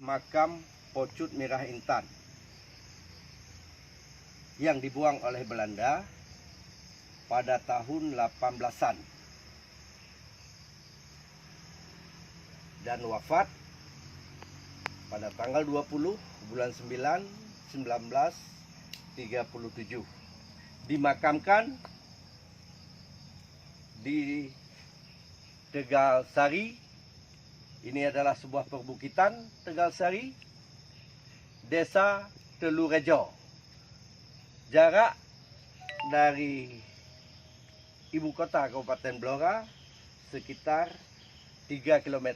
makam Pocut Mirah Intan yang dibuang oleh Belanda pada tahun 18-an dan wafat pada tanggal 20 bulan 9 1937. Dimakamkan di Tegal Sari. Ini adalah sebuah perbukitan, Tegal Sari, Desa Telurejo. Jarak dari ibu kota Kabupaten Blora sekitar 3 km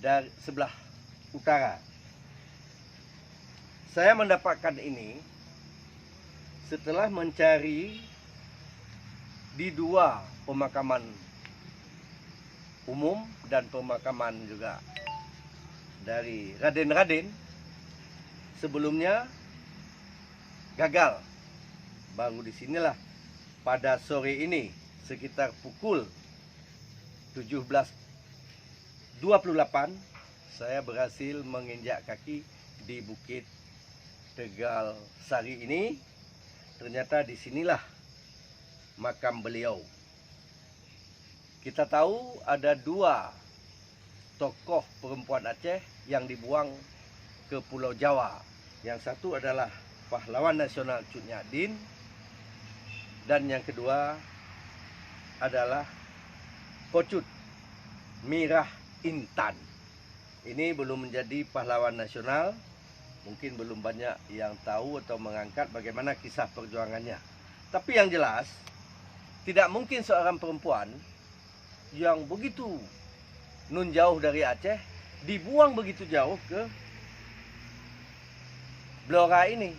dari sebelah utara. Saya mendapatkan ini setelah mencari di 2 pemakaman umum dan pemakaman juga dari Raden-Raden. Sebelumnya gagal. Baru disinilah pada sore ini sekitar pukul 17.28 saya berhasil menginjak kaki di Bukit Tegal Sari ini. Ternyata disinilah makam beliau. Kita tahu ada 2 tokoh perempuan Aceh yang dibuang ke Pulau Jawa. Yang satu adalah pahlawan nasional Cut Nyak, dan yang kedua adalah Pocut Mirah Intan. Ini belum menjadi pahlawan nasional. Mungkin belum banyak yang tahu atau mengangkat bagaimana kisah perjuangannya. Tapi yang jelas, tidak mungkin seorang perempuan yang begitu nun jauh dari Aceh dibuang begitu jauh ke Blora ini.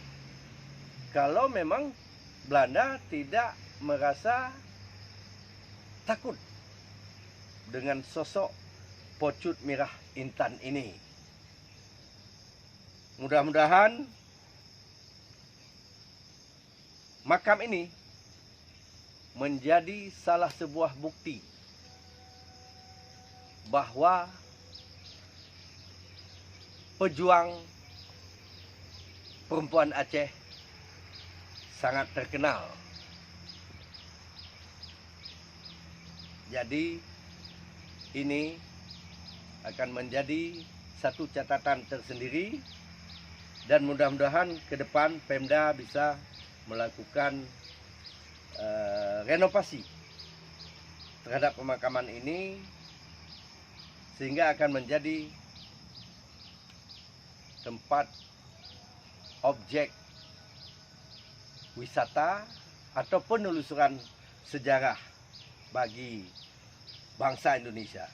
Kalau memang Belanda tidak merasa takut dengan sosok Pocut Mirah Intan ini. Mudah-mudahan makam ini menjadi salah sebuah bukti bahwa pejuang perempuan Aceh sangat terkenal. Jadi ini akan menjadi satu catatan tersendiri, dan mudah-mudahan ke depan Pemda bisa melakukan renovasi terhadap pemakaman ini sehingga akan menjadi tempat objek wisata atau penelusuran sejarah bagi bangsa Indonesia.